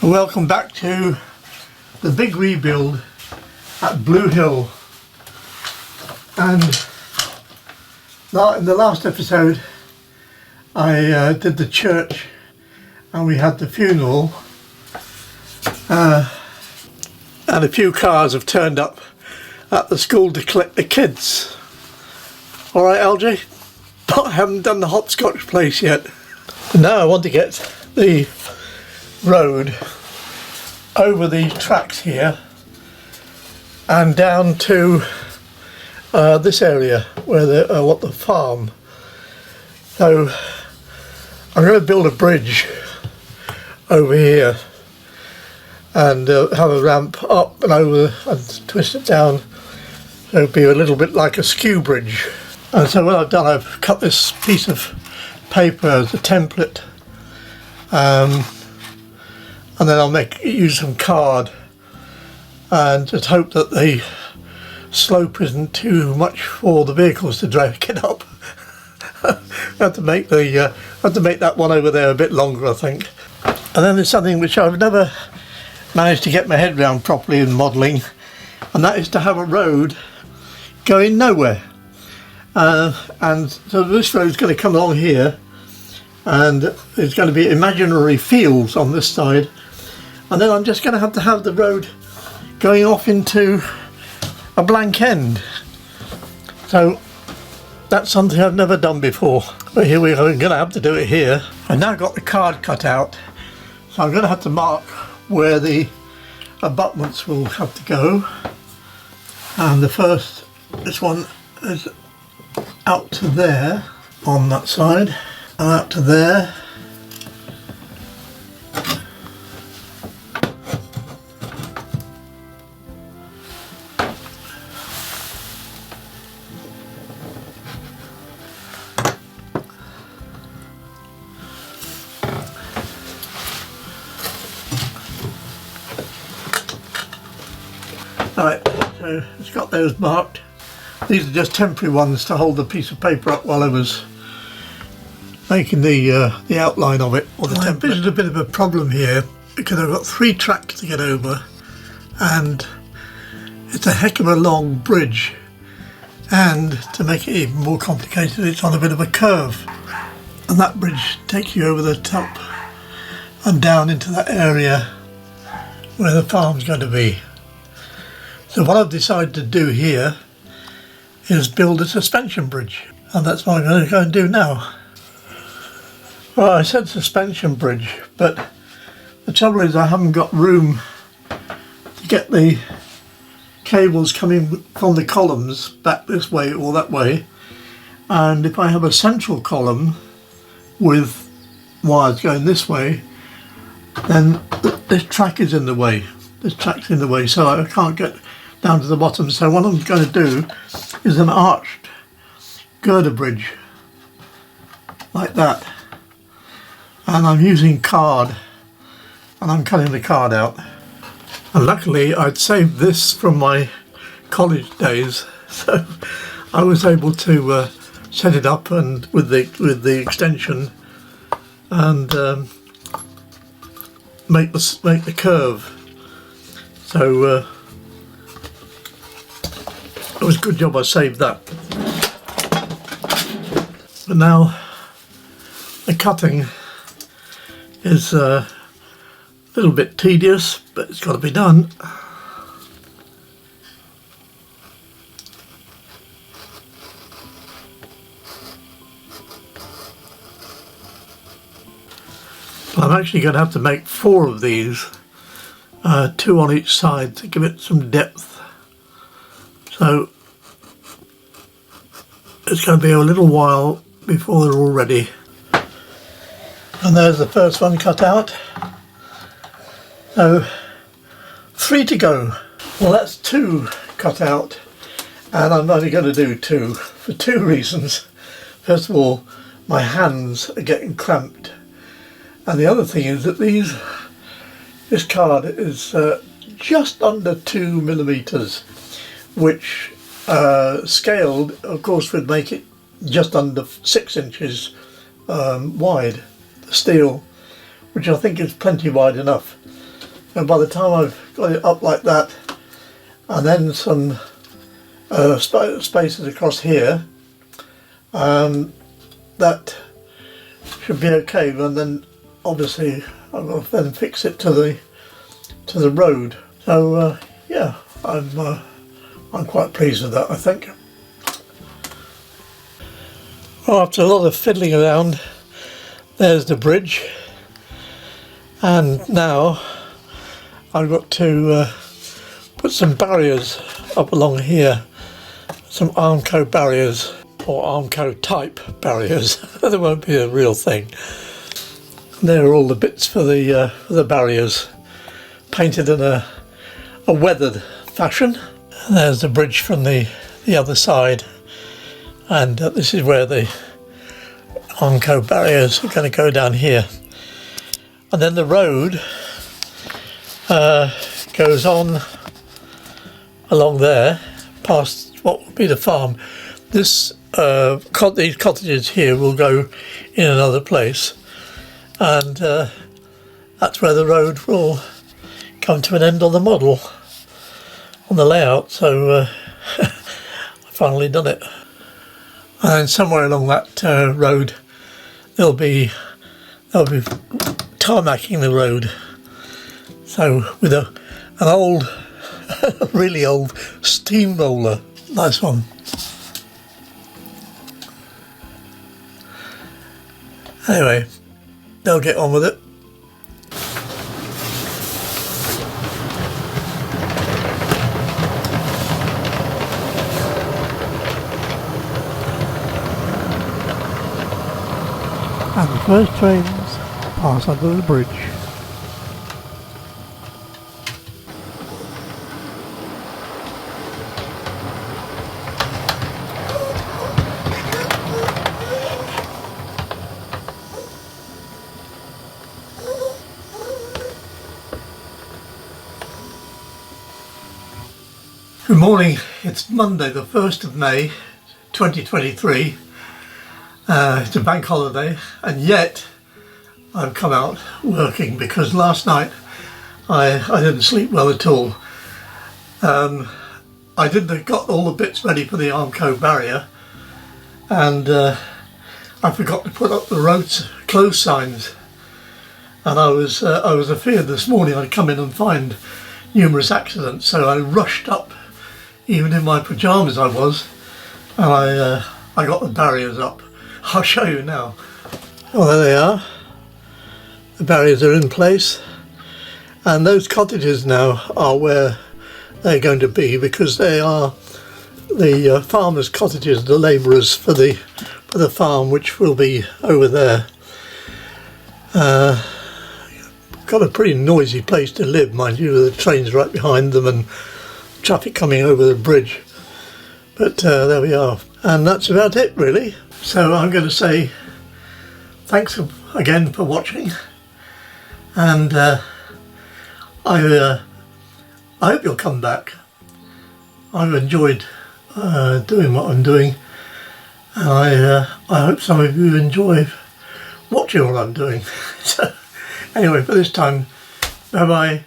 Welcome back to the big rebuild at Blue Hill. And in the last episode I did the church and we had the funeral, and a few cars have turned up at the school to collect the kids. Alright, LJ, but I haven't done the hopscotch place yet. Now I want to get the road over the tracks here and down to this area where the farm. So I'm going to build a bridge over here and have a ramp up and over and twist it down, so it'll be a little bit like a skew bridge. And so what I've done, I've cut this piece of paper as a template, and then I'll use some card and just hope that the slope isn't too much for the vehicles to drag it up. I have to make that one over there a bit longer, I think. And then there's something which I've never managed to get my head around properly in modelling, and that is to have a road going nowhere. And so this road's going to come along here, and there's going to be imaginary fields on this side, and then I'm just going to have the road going off into a blank end. So that's something I've never done before. But here we are, I'm going to have to do it here. I've now got the card cut out, so I'm going to have to mark where the abutments will have to go. And this one is out to there on that side, and out to there. Right, so it's got those marked. These are just temporary ones to hold the piece of paper up while I was making the outline of it, or the template. This is a bit of a problem here because I've got 3 tracks to get over, and it's a heck of a long bridge, and to make it even more complicated, it's on a bit of a curve, and that bridge takes you over the top and down into that area where the farm's going to be. So what I've decided to do here is build a suspension bridge, and that's what I'm going to go and do now. Well, I said suspension bridge, but the trouble is I haven't got room to get the cables coming from the columns back this way or that way, and if I have a central column with wires going this way, then this track is in the way. This track's in the way, so I can't get down to the bottom. So what I'm going to do is an arched girder bridge like that, and I'm using card, and I'm cutting the card out. And luckily I'd saved this from my college days, so I was able to set it up and with the extension and make the curve. So it was a good job I saved that. But now the cutting is a little bit tedious, but it's got to be done. I'm actually going to have to make 4 of these, 2 on each side to give it some depth. So it's going to be a little while before they're all ready. And there's the first one cut out. So 3 to go. Well, that's 2 cut out, and I'm only going to do 2 for 2 reasons. First of all, my hands are getting cramped, and the other thing is that this card is just under 2 millimeters, which scaled of course would make it just under 6 inches wide, the steel, which I think is plenty wide enough. And by the time I've got it up like that, and then some spaces across here, that should be okay. And then obviously I've got to then fix it to the road. So yeah, I'm quite pleased with that, I think. Well, after a lot of fiddling around, there's the bridge, and now I've got to put some barriers up along here, some Armco barriers, or Armco type barriers. There won't be a real thing. There are all the bits for the barriers, painted in a weathered fashion. And there's the bridge from the other side, and this is where the Armco barriers are going to go down here. And then the road goes on along there, past what would be the farm. These cottages here will go in another place, and that's where the road will come to an end on the model, on the layout. So I've finally done it. And somewhere along that road they'll be tarmacking the road. So with an old, really old steamroller. Nice one. Anyway, they'll get on with it. And the first trains pass under the bridge. Good morning, it's Monday the 1st of May 2023. It's a bank holiday, and yet I've come out working because last night I didn't sleep well at all. I got all the bits ready for the Armco barrier, and I forgot to put up the road close signs, and I was afeard this morning I'd come in and find numerous accidents, so I rushed up, even in my pyjamas I was, and I got the barriers up. I'll show you now. Well, there they are. The barriers are in place, and those cottages now are where they're going to be, because they are the farmers' cottages, the labourers for the farm, which will be over there. Got a pretty noisy place to live, mind you, with the trains right behind them and traffic coming over the bridge. But there we are, and that's about it really. So I'm going to say thanks again for watching, and I hope you'll come back. I've enjoyed doing what I'm doing, and I hope some of you enjoy watching what I'm doing. So anyway, for this time, bye bye.